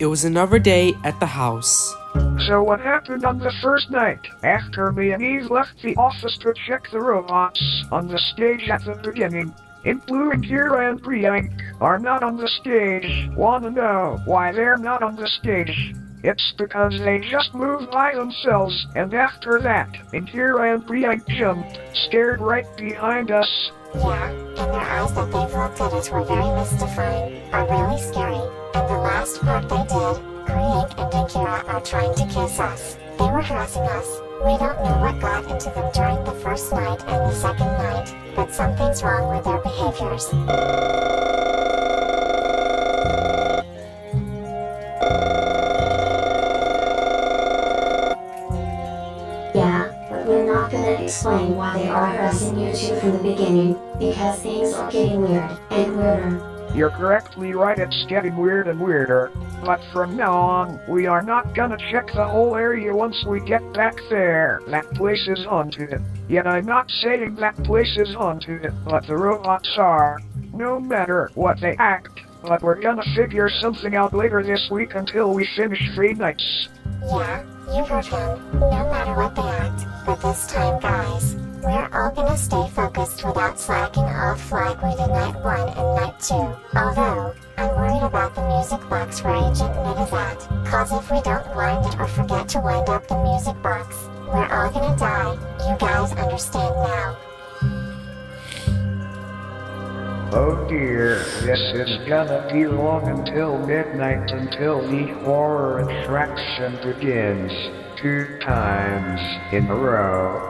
It was another day at the house. So what happened on the first night? After me and Eve left the office to check the robots on the stage at the beginning, Inkblu and Kira and Priyank are not on the stage. Wanna know why they're not on the stage? It's because they just moved by themselves, and after that, Kira and Priyank jumped, stared right behind us. Yeah, and their eyes that they've looked at us were very mystifying, are really scary. And the last part they did, Priyank and Kira are trying to kiss us. They were harassing us. We don't know what got into them during the first night and the second night, but something's wrong with their behaviors. Yeah, but we're not gonna explain why they are harassing you two from the beginning, because things are getting weird and weirder. You're correctly right, it's getting weird and weirder. But from now on, we are not gonna check the whole area once we get back there. That place is haunted. Yet I'm not saying that place is haunted, but the robots are. No matter what they act, but we're gonna figure something out later this week until we finish 3 nights. Yeah, you heard him. No matter what they act, but this time, guys, we're all gonna stay focused without slacking off like we did night 1 and night 2. Although, I'm worried about the music box where Agent Nid is at, cause if we don't wind it or forget to wind up the music box, we're all gonna die. You guys understand now. Oh dear, this is gonna be long until midnight until the horror attraction begins. 2 times in a row.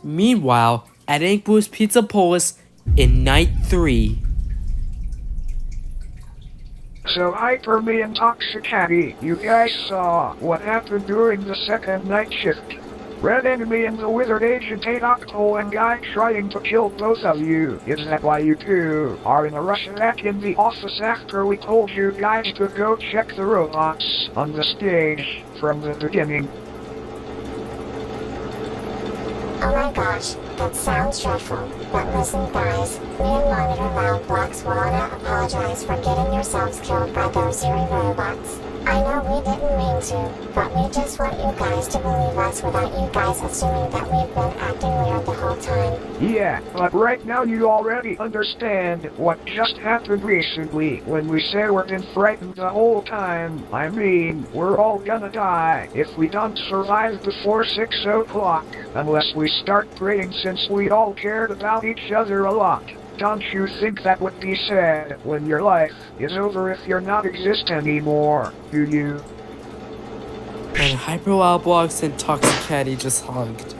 Meanwhile, at Inkblu's Pizzapolis in night 3. So Hyper, me and Toxicatty, you guys saw what happened during the second night shift. Red Enemy and the Wizard Agent D.E.L and Guy trying to kill both of you. Is that why you two are in a rush back in the office after we told you guys to go check the robots on the stage from the beginning? Oh my gosh, that sounds dreadful. But listen guys, me and Monitor Loud Blocks wanna apologize for getting yourselves killed by those eerie robots. I know we didn't mean to, but we just want you guys to believe us without you guys assuming that we've been acting weird the whole time. Yeah, but right now you already understand what just happened recently when we say we've been frightened the whole time. I mean, we're all gonna die if we don't survive before 6 o'clock, unless we start praying since we all cared about each other a lot. Don't you think that would be sad when your life is over if you're not exist anymore, do you? And Hyperwildblocks and Toxicatty just hugged.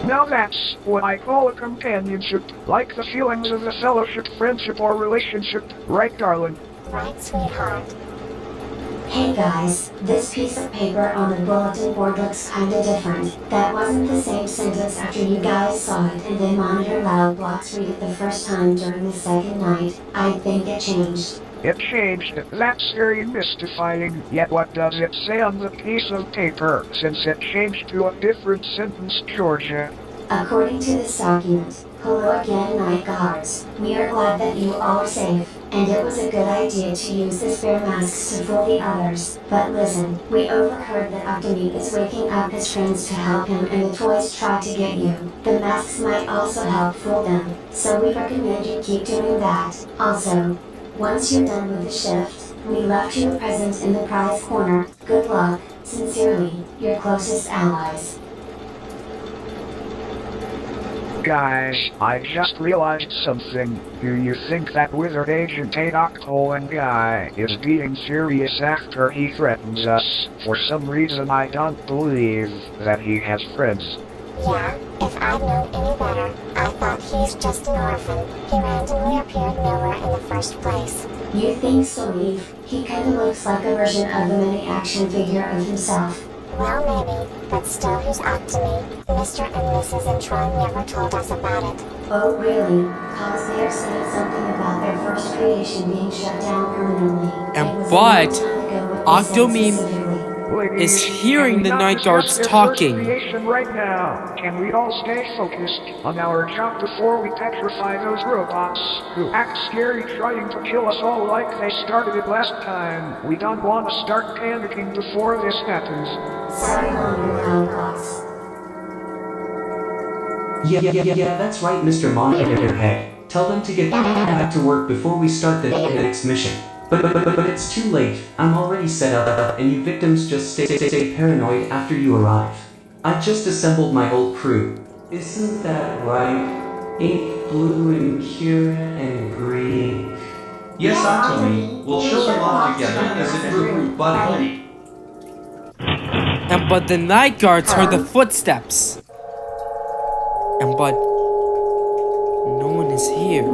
Now that's what I call a companionship, like the feelings of a fellowship, friendship, or relationship, right darling? Right, sweetheart? Hey guys, this piece of paper on the bulletin board looks kinda different. That wasn't the same sentence after you guys saw it and then Monitor Loud Blocks read it the first time during the second night. I think it changed. It changed. That's very mystifying. Yet what does it say on the piece of paper, since it changed to a different sentence, Georgia? According to this document, hello again night guards. We are glad that you all are safe, and it was a good idea to use the spare masks to fool the others. But listen, we overheard that Optimi is waking up his friends to help him and the toys try to get you. The masks might also help fool them, so we recommend you keep doing that. Also, once you're done with the shift, we left you a present in the prize corner. Good luck. Sincerely, your closest allies. Guys, I just realized something. Do you think that Wizard Agent D.E.L and Guy is being serious after he threatens us? For some reason I don't believe that he has friends. Yeah, if I'd known any better, I thought he's just an orphan. He randomly appeared nowhere in the first place. You think so, Eve? He kinda looks like a version of the mini-action figure of himself. Well, maybe, but still who's up to me? Mr. and Mrs. and Tron never told us about it. Oh really? Cause they're saying something about their first creation being shut down permanently. And It was a but, long time ago what they said Octomeme specifically. is hearing the night guards talking. Right now, can we all stay focused on our job before we petrify those robots who act scary trying to kill us all like they started it last time? We don't want to start panicking before this happens. Sorry, Monitor boss. Yeah, that's right, Mr. Monitorhead. Tell them to get back to work before we start the next mission. But it's too late. I'm already set up, and you victims just stay paranoid after you arrive. I just assembled my whole crew. Isn't that right? Inkblu and Kira and Green. Yes, Tommy. We'll show them off together as a group buddy. But the night guards heard the footsteps. But no one is here.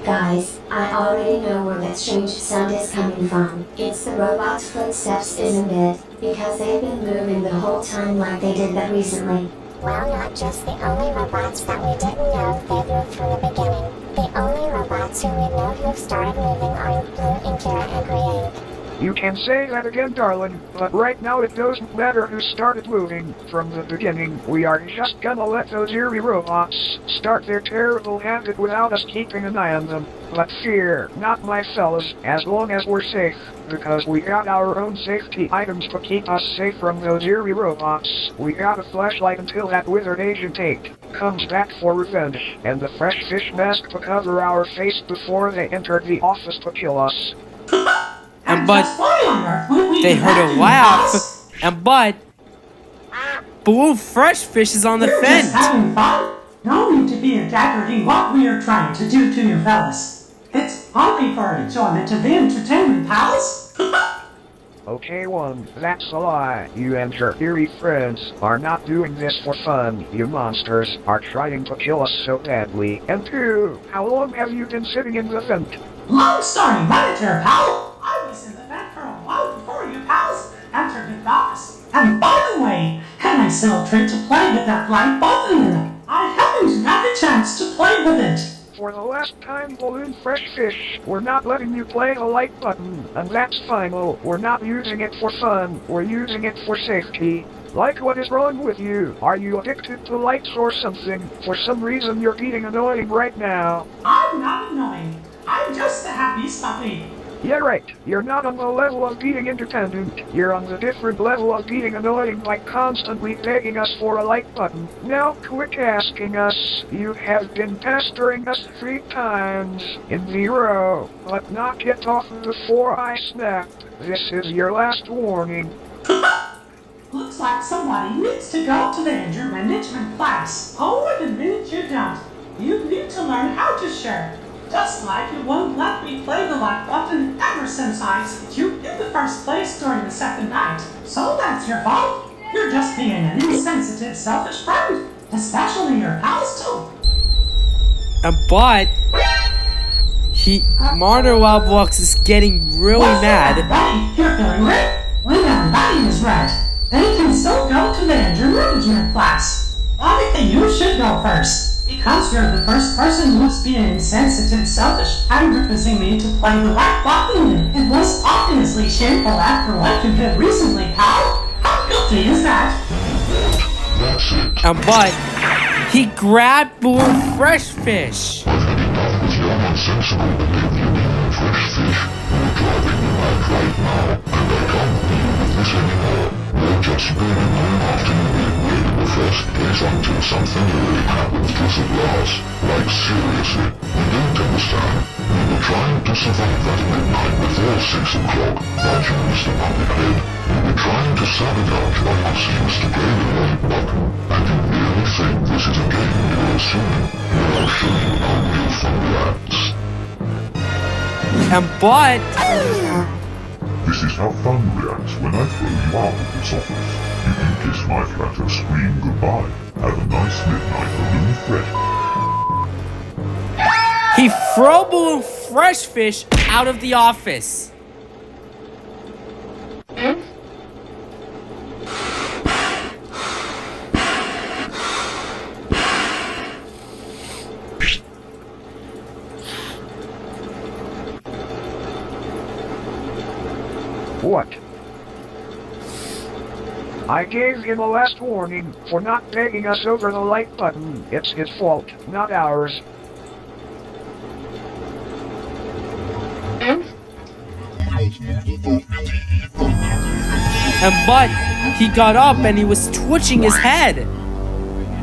Guys, I already know where that strange sound is coming from. It's the robot's footsteps, isn't it? Because they've been moving the whole time like they did that recently. Well, not just the only robots that we didn't know they've moved from the beginning. The only robots who we know who've started moving are Inkblu, Inkira, and Grieg. You can say that again, darling, but right now it doesn't matter who started moving. From the beginning, we are just gonna let those eerie robots start their terrible habit without us keeping an eye on them. But fear not, my fellas, as long as we're safe, because we got our own safety items to keep us safe from those eerie robots. We got a flashlight until that wizard Agent 8 comes back for revenge, and the fresh fish mask to cover our face before they entered the office to kill us. But they heard a laugh, but Blue Fresh Fish is on the We're fence. just having fun. No need to be exaggerating what we are trying to do to you fellas. It's only for enjoyment of the entertainment, pals. Okay, one, that's a lie. You and your eerie friends are not doing this for fun. You monsters are trying to kill us so badly. And two, how long have you been sitting in the vent? Long story monitor, pal. I was in the vent for a while before you pals entered the office. And by the way, can I still try to play with that light button? I haven't had the chance to play with it. For the last time, Balloon Fresh Fish, we're not letting you play the light button, and that's final. We're not using it for fun, we're using it for safety. Like, what is wrong with you? Are you addicted to lights or something? For some reason you're being annoying right now. I'm not annoying. I'm just a happy puppy. Yeah, right. You're not on the level of being independent. You're on the different level of being annoying by constantly begging us for a like button. Now quit asking us. You have been pestering us 3 times in a row. But knock it off before I snap. This is your last warning. Looks like somebody needs to go to the anger management class. Oh, wait a minute, you don't. You need to learn how to share. Just like you won't let me play the like button ever since I asked you in the first place during the second night. So that's your fault. You're just being an insensitive, selfish friend. Especially your pals too. But Martyr Wildblocks is getting really mad. Everybody, you're feeling right? When everybody is right, they can still go to the anger management class. I think you should go first. Because you're the first person who's being insensitive, selfish, and refusing me to play the right button. It was obviously shameful after what you did recently, pal. How guilty is that? But he grabbed Blue Fresh Fish. Just really long after you first place until something really happens to the glass. Like seriously, you don't understand. We were trying to survive at midnight before 6 o'clock, but you missed the public head. We were trying to sabotage what could seem to play the right button. And you really think this is a game you're assuming? I'll show you how real fun reacts. But This is how fun reacts when I throw you out of this office. You can kiss my flat and scream goodbye. Have a nice midnight, Balloon Fresh. he threw Blue Fresh Fish out of the office. What? I gave him a last warning for not begging us over the like button. It's his fault, not ours. But he got up and he was twitching his head.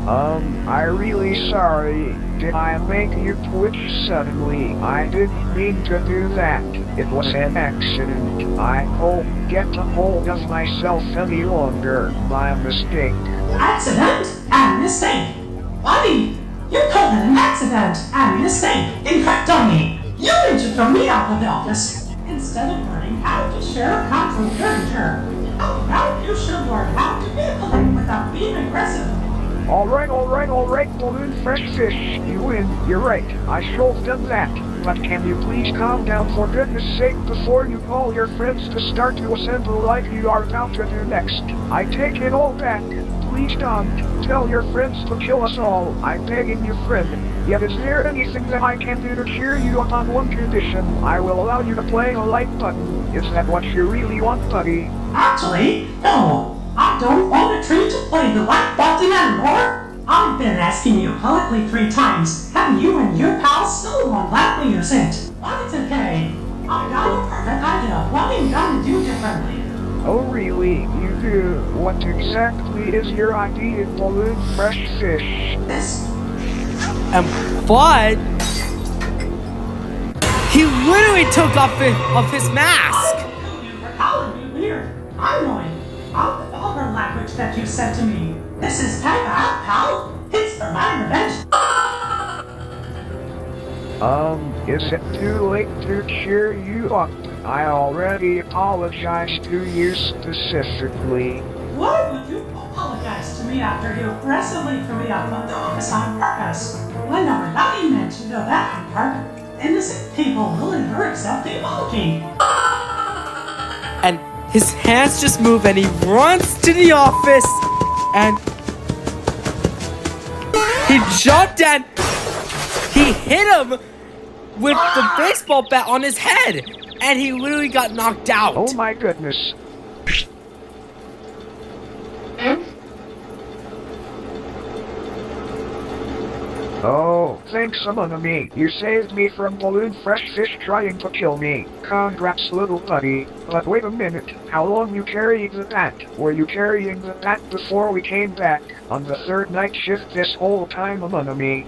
I'm really sorry. Did I make you twitch suddenly? I didn't mean to do that. It was an accident. I won't get a hold of myself any longer. My mistake. Accident and mistake. Buddy, you called it an accident and mistake. Incorrect on me. You need to throw me out of the office instead of learning how to share a control furniture. How about you should learn how to be polite without being aggressive? Alright, Balloon Fresh Fish. You win. You're right. I should have done that. But can you please calm down for goodness sake before you call your friends to start to assemble like you are about to do next? I take it all back. Please don't. Tell your friends to kill us all. I'm begging you, friend. Yet is there anything that I can do to cheer you up on one condition? I will allow you to play a like button. Is that what you really want, buddy? Actually, no. I don't want a tree to play the like button anymore. I've been asking you politely 3 times, and you and your pals still won't let me use it. But it's okay. I got a perfect idea of what I'm gonna do differently. Oh really? You do? What exactly is your idea, Balloon Fresh Fish? This. But he literally took off his mask. You for calling me weird. I'm knowing. I'll the vulgar language that you said to me. This is payback, pal. It's for my revenge. Is it too late to cheer you up? I already apologized to you specifically. Why would you apologize to me after you aggressively threw me out of the office on purpose? I never really meant to do that part. Innocent people will never accept the apology. And his hands just move and he runs to the office and he jumped and he hit him with the baseball bat on his head and he literally got knocked out. Oh my goodness. Oh, thanks among me. You saved me from Balloon Fresh Fish trying to kill me. Congrats, little buddy. But wait a minute. How long you carrying the bat? Were you carrying the bat before we came back? On the 3rd night shift this whole time among me?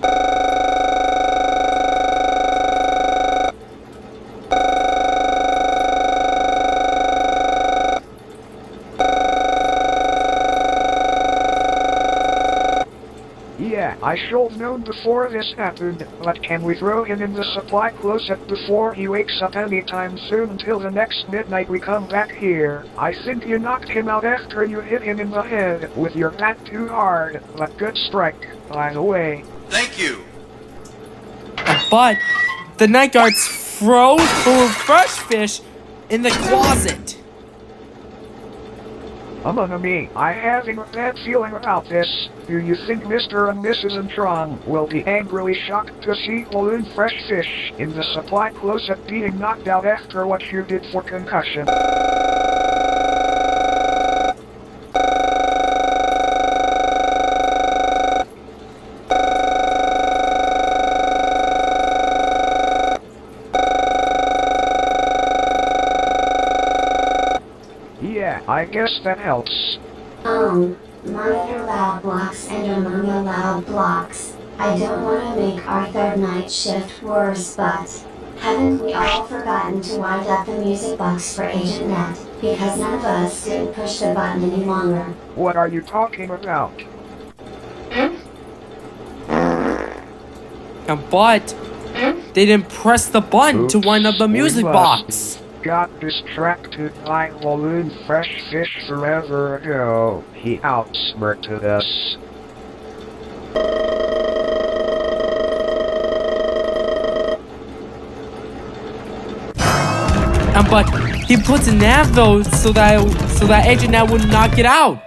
Yeah, I should've known before this happened, but can we throw him in the supply closet before he wakes up anytime soon until the next midnight we come back here? I think you knocked him out after you hit him in the head with your bat too hard, but good strike, by the way. Thank you. But the night guards froze Balloon Fresh Fish in the closet. Among me, I having a bad feeling about this. Do you think Mr. and Mrs. Antron will be angrily shocked to see Balloon Fresh Fish in the supply closet being knocked out after what you did for concussion? Yeah, I guess that helps. Monitor loud blocks and among the loud blocks. I don't want to make our 3rd night shift worse, but haven't we all forgotten to wind up the music box for Agent Net? Because none of us didn't push the button any longer. What are you talking about? But they didn't press the button to wind up the music box. Got distracted by Balloon Fresh Fish forever ago. He outsmarted us. But he puts an nav though so that Agent Net would not get out.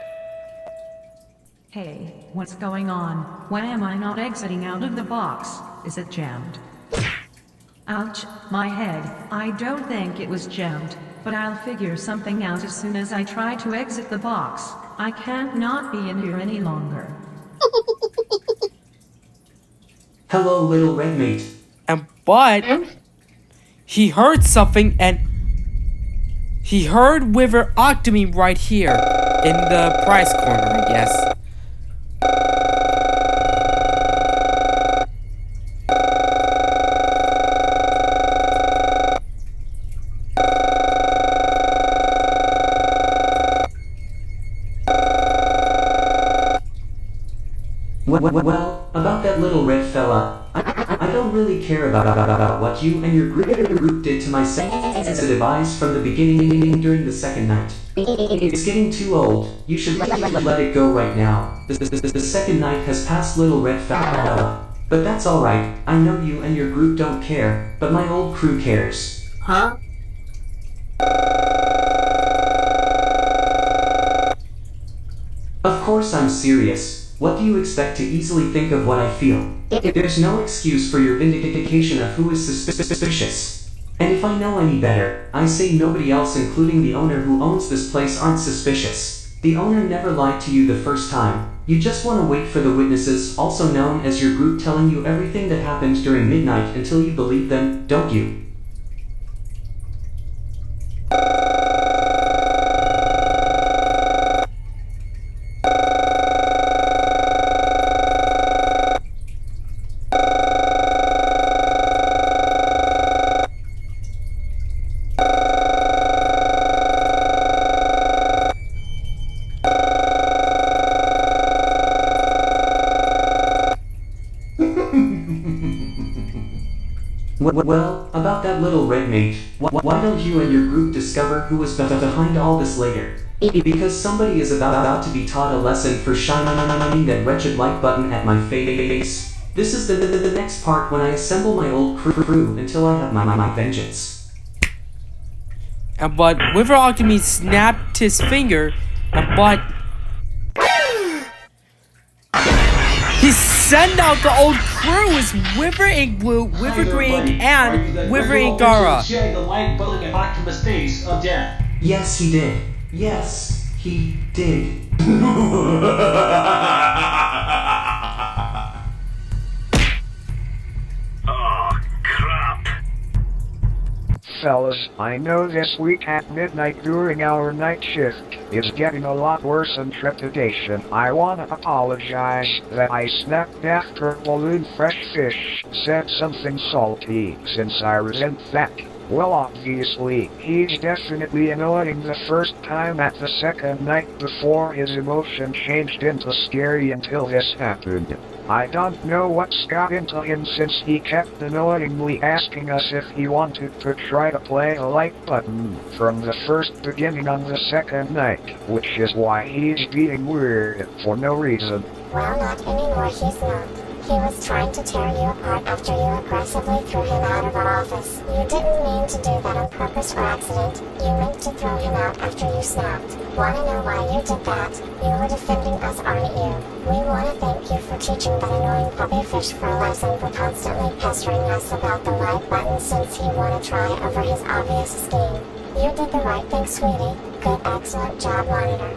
Hey, what's going on? Why am I not exiting out of the box? Is it jammed? Ouch, my head. I don't think it was jammed. but I'll figure something out as soon as I try to exit the box. I can't not be in here any longer. Hello, little red mate. But he heard something, and he heard Wiver Octomy right here in the prize corner, I guess. Well, about that little red fella, I don't really care about what you and your group did to my sensitive eyes from the beginning during the second night. It's getting too old. You should let it go right now. The second night has passed, little red fella. But that's alright. I know you and your group don't care, but my old crew cares. Huh? Of course I'm serious. What do you expect to easily think of what I feel? There's no excuse for your vindication of who is suspicious. And if I know any better, I say nobody else, including the owner who owns this place, aren't suspicious. The owner never lied to you the first time. You just want to wait for the witnesses, also known as your group, telling you everything that happened during midnight until you believe them, don't you? Well, about that little red mate, why don't you and your group discover who was behind all this later? Because somebody is about to be taught a lesson for shining that wretched like button at my face. This is the next part when I assemble my old crew until I have my vengeance. But Wiver Octomy snapped his finger, but he sent out the old crew as Wiver Inkblu, Wiver Green, and Wiver Inkara. Share the light bullet and octopus face of death. Yes, he did. Yes, he did. Fellas, I know this week at midnight during our night shift is getting a lot worse than trepidation. I wanna apologize that I snapped after Balloon Fresh Fish said something salty, since I resent that. Well, obviously, he's definitely annoying the first time. At the second night before, his emotion changed into scary until this happened. I don't know what's got into him since he kept annoyingly asking us if he wanted to try to play a like button from the first beginning on the second night, which is why he's being weird for no reason. Well, not anymore, he's not. He was trying to tear you apart after you aggressively threw him out of our office. You didn't mean to do that on purpose or accident. You meant to throw him out after you snapped. Wanna know why you did that? You were defending us, aren't you? We wanna thank you for teaching that annoying puppyfish for a lesson for constantly pestering us about the like button since he wanna try over his obvious scheme. You did the right thing, sweetie. Good, excellent job, Monitor.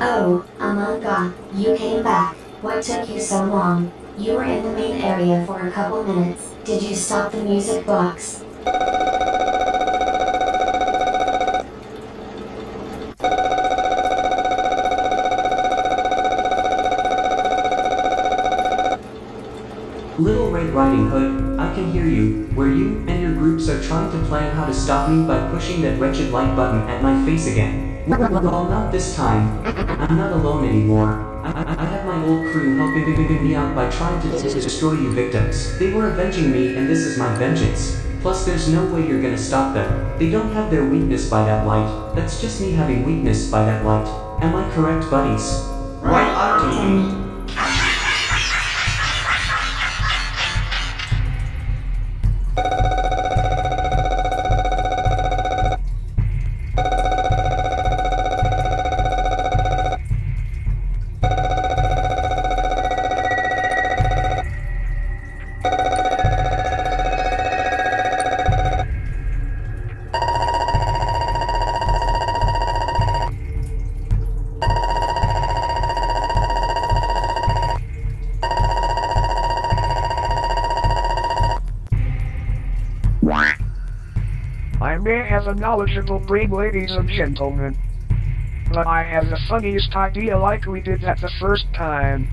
Oh, Amon God, you came back. What took you so long? You were in the main area for a couple minutes. Did you stop the music box? Little Red Riding Hood, I can hear you, where you and your groups are trying to plan how to stop me by pushing that wretched like button at my face again. Well, not this time. I'm not alone anymore. I have my old crew helping me out by trying to destroy you victims. They were avenging me, and this is my vengeance. Plus, there's no way you're gonna stop them. They don't have their weakness by that light. That's just me having weakness by that light. Am I correct, buddies? Right, Octomy. I may have a knowledgeable brain, ladies and gentlemen, but I have the funniest idea like we did that the first time.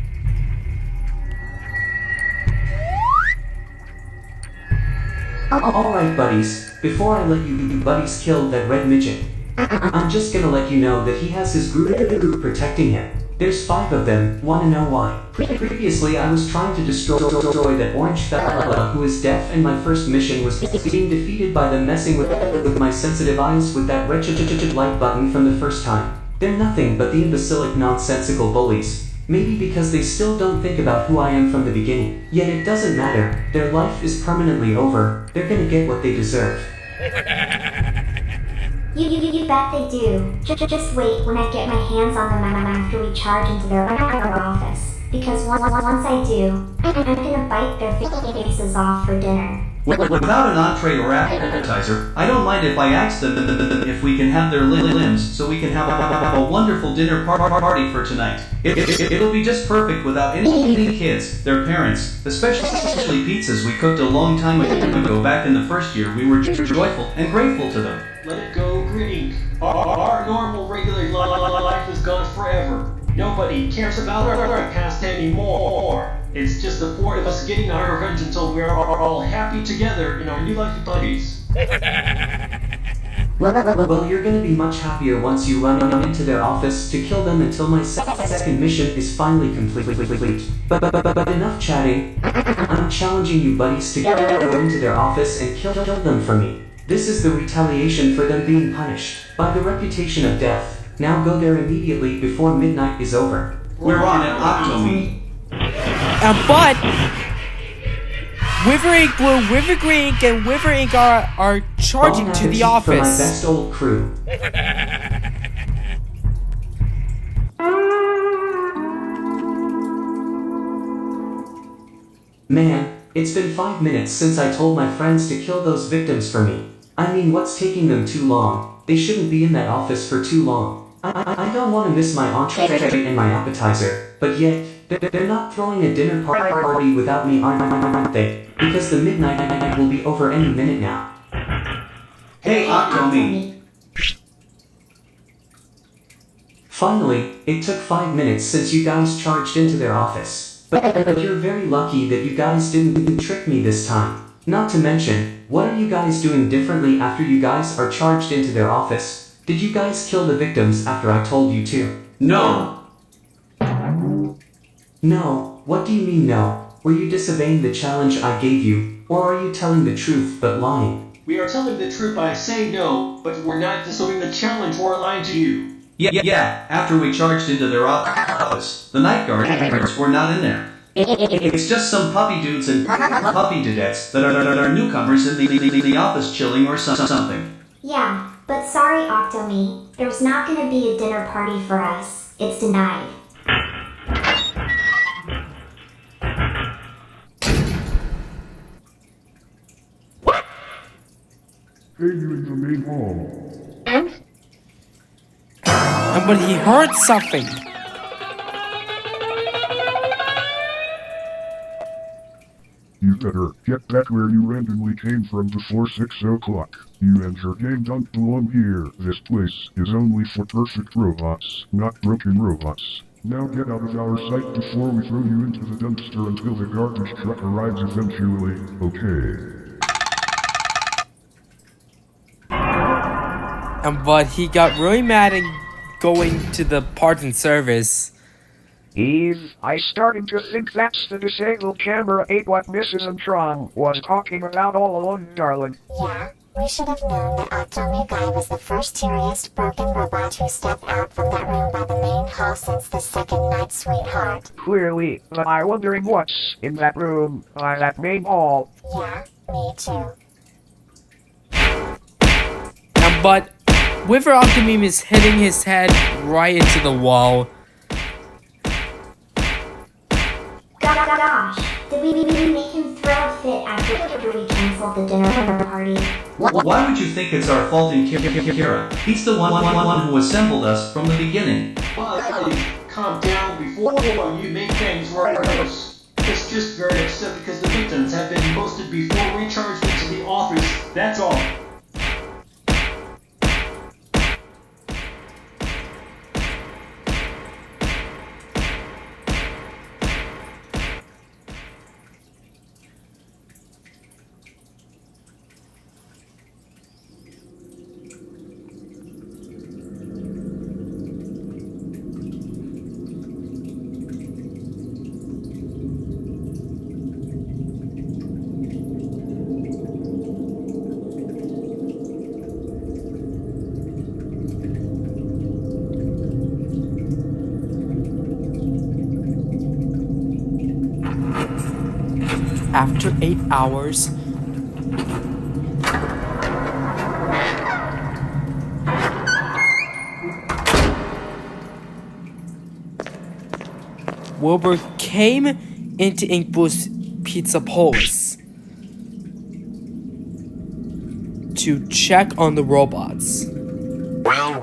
Alright buddies, before I let you buddies kill that red midget, I'm just gonna let you know that he has his group protecting him. There's 5 of them, wanna know why? Previously I was trying to destroy that orange fella who is deaf, and my first mission was being defeated by them messing with my sensitive eyes with that wretched like button from the first time. They're nothing but the imbecilic nonsensical bullies. Maybe because they still don't think about who I am from the beginning. Yet it doesn't matter, their life is permanently over, they're gonna get what they deserve. You bet they do. Just wait when I get my hands on them after we charge into their office. Because once I do, I'm gonna bite their faces off for dinner. Without an entree or appetizer, I don't mind if I ask them if we can have their limbs so we can have a wonderful dinner party for tonight. It'll be just perfect without any kids, their parents, especially pizzas we cooked a long time ago. Back in the first year, we were joyful and grateful to them. Let it go, Green. Our normal, regular life is gone forever. Nobody cares about our past anymore. It's just the 4 of us getting our revenge until we are all happy together in our new life buddies. Well, you're gonna be much happier once you run into their office to kill them until my second mission is finally complete. But enough chatting. I'm challenging you buddies to go into their office and kill them for me. This is the retaliation for them being punished by the reputation of death. Now go there immediately before midnight is over. We're on it, Octomy. But Wiver Inkblu, Wiver Green Ink, and Wiver Ink are charging to the office. For my best old crew. Man, it's been 5 minutes since I told my friends to kill those victims for me. I mean, what's taking them too long? They shouldn't be in that office for too long. I don't want to miss my entree and my appetizer, but yet, they're not throwing a dinner party without me, aren't they? Because the midnight will be over any minute now. Hey, Octomy. Finally, it took 5 minutes since you guys charged into their office. But you're very lucky that you guys didn't trick me this time. Not to mention, what are you guys doing differently after you guys are charged into their office? Did you guys kill the victims after I told you to? No. No, what do you mean no? Were you disobeying the challenge I gave you, or are you telling the truth but lying? We are telling the truth by saying no, but we're not disobeying the challenge or lying to you. Yeah, after we charged into their office, the night guards were not in there. It's just some puppy dudes and puppy dudettes that are newcomers in the office chilling or something. Yeah, but sorry Octomy, there's not gonna be a dinner party for us. It's denied. Entering the main hall. But he heard something. You better get back where you randomly came from before 6 o'clock. You and your gang don't belong here. This place is only for perfect robots, not broken robots. Now get out of our sight before we throw you into the dumpster until the garbage truck arrives eventually, okay? But he got really mad and going to the parts and service. Eve, I started to think that's the disabled camera ate what Mrs. Antron was talking about all along, darling. Yeah, we should have known that Octomy Guy was the first teariest broken robot who stepped out from that room by the main hall since the second night, sweetheart. Clearly, but I'm wondering what's in that room, by that main hall. Yeah, me too. But Wiver Octomeme is hitting his head right into the wall. Gosh, did we make him throw a fit after we canceled the dinner party? Why would you think it's our fault in Kira? He's the one who assembled us from the beginning. Buddy, calm down before you make things worse. It's just very upset because the victims have been posted before we charged into the office, that's all. after 8 hours, Wilbur came into Inkblu's Pizzapolis to check on the robots. Well,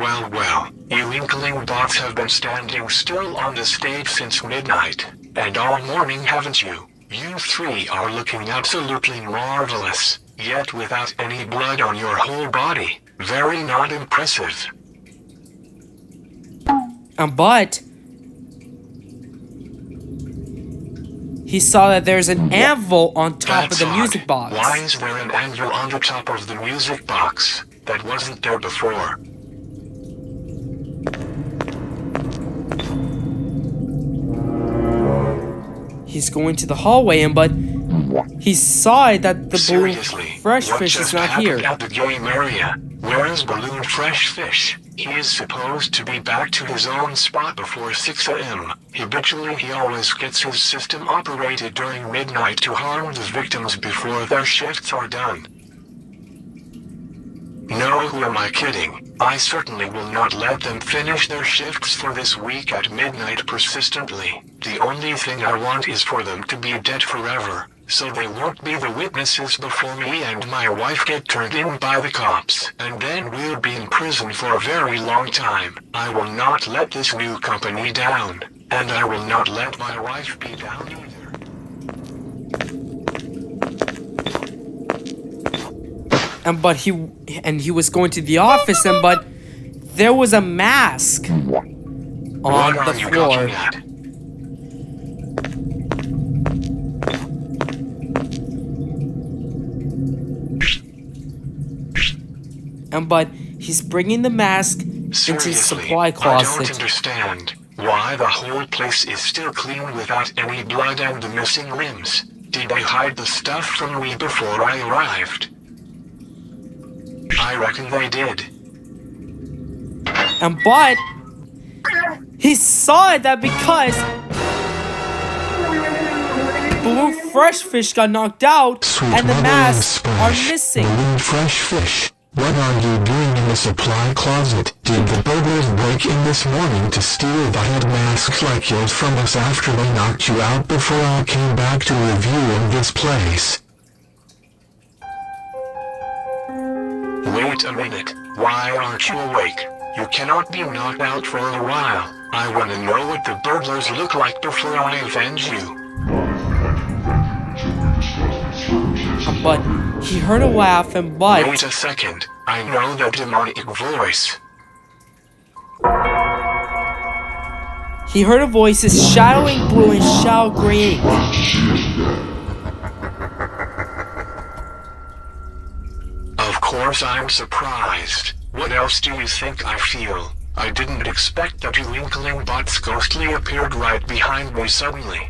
you Inkling bots have been standing still on the stage since midnight, and all morning, haven't you? You three are looking absolutely marvelous, yet without any blood on your whole body. Very not impressive. But he saw that there's an anvil on top of the music box. Why is there an anvil on the top of the music box? That wasn't there before. He's going to the hallway, but he saw that the balloon Seriously, fresh what fish just is not here. happened at the game area? Where is Balloon Fresh Fish? He is supposed to be back to his own spot before 6 a.m. Habitually, he always gets his system operated during midnight to harm the victims before their shifts are done. No, who am I kidding? I certainly will not let them finish their shifts for this week at midnight persistently. The only thing I want is for them to be dead forever, so they won't be the witnesses before me and my wife get turned in by the cops, and then we'll be in prison for a very long time. I will not let this new company down, and I will not let my wife be down either. But he was going to the office, but there was a mask on the floor. But he's bringing the mask into his supply closet. I don't understand why the whole place is still clean without any blood and the missing limbs. Did they hide the stuff from me before I arrived? I reckon they did. But he saw that because Balloon Fresh Fish got knocked out and the masks are missing. Balloon Fresh Fish, what are you doing in the supply closet? Did the burglars break in this morning to steal the head masks like yours from us after they knocked you out before I came back to review in this place? Wait a minute, why aren't you awake? You cannot be knocked out for a while. I want to know what the burglars look like before I avenge you. But he heard a laugh but... Wait a second, I know that demonic voice. He heard a voice is Shadow Inkblu and Shadow Grey Ink. Of course I'm surprised. What else do you think I feel? I didn't expect that you Inkling bots ghostly appeared right behind me suddenly.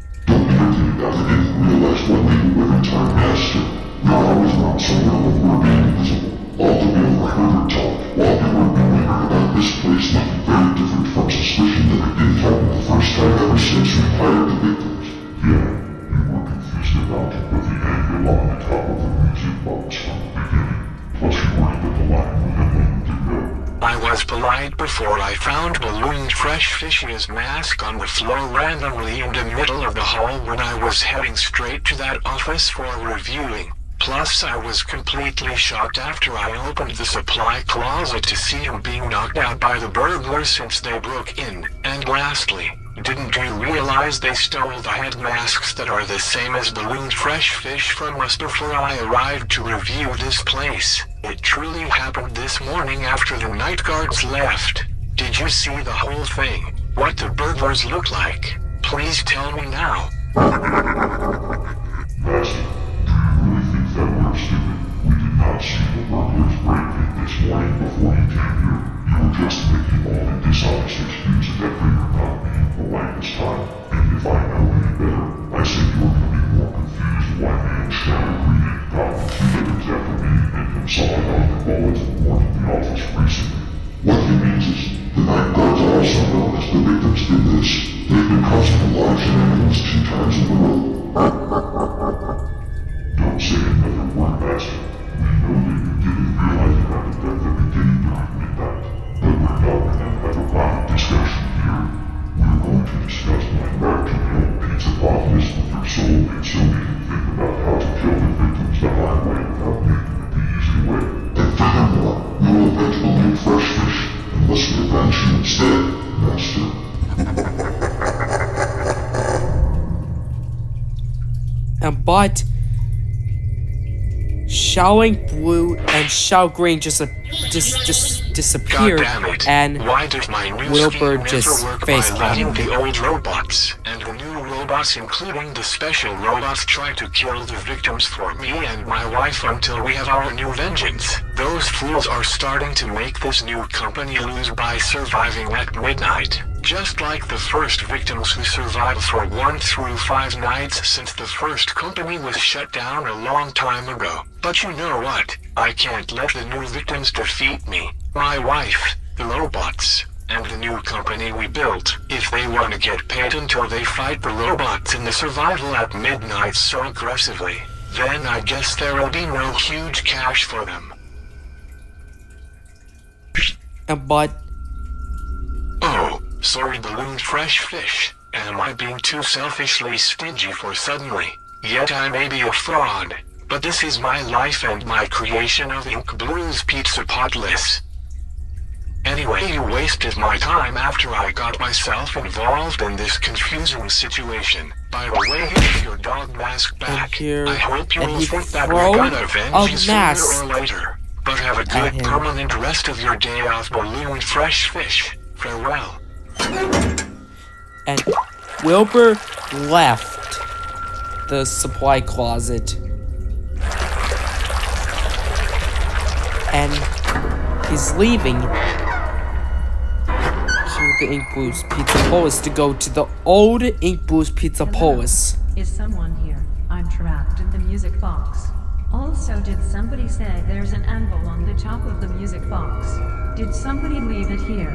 I was polite before I found Balloon Fresh Fish's mask on the floor randomly in the middle of the hall when I was heading straight to that office for reviewing. Plus I was completely shocked after I opened the supply closet to see him being knocked out by the burglars since they broke in. And lastly, didn't you realize they stole the head masks that are the same as Balloon Fresh Fish from us before I arrived to review this place? It truly happened this morning after the night guards left. Did you see the whole thing? What the burglars look like? Please tell me now. but Xiao Inkblu and Xiao Green just disappeared, and Why does my new Wilbur scheme just never work face by letting the old robots and the new robots, including the special robots, try to kill the victims for me and my wife until we have our new vengeance? Those fools are starting to make this new company lose by surviving at midnight. Just like the first victims who survived for 1 through 5 nights since the first company was shut down a long time ago. But you know what? I can't let the new victims defeat me, my wife, the robots, and the new company we built. If they want to get paid until they fight the robots in the survival at midnight so aggressively, then I guess there will be no huge cash for them. but Oh, sorry balloon fresh fish. Am I being too selfishly stingy for suddenly? Yet I may be a fraud, but this is my life and my creation of Inkblu's Pizzapolis. Anyway, you wasted my time after I got myself involved in this confusing situation. By the way, here's your dog mask back. here, I hope you and will he think that throw we're gonna avenge you mask sooner or later. But have a good him. permanent rest of your day off, balloon fresh fish. Farewell. and Wilbur left the supply closet, and he's leaving to the Inkblu's Pizzapolis to go to the old Inkblu's Pizzapolis. Is someone here? I'm trapped in the music box. Also, did somebody say there's an anvil on the top of the music box? Did somebody leave it here?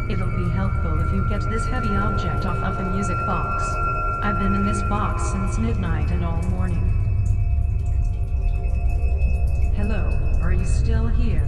It'll be helpful if you get this heavy object off of the music box. I've been in this box since midnight and all morning. Hello, are you still here?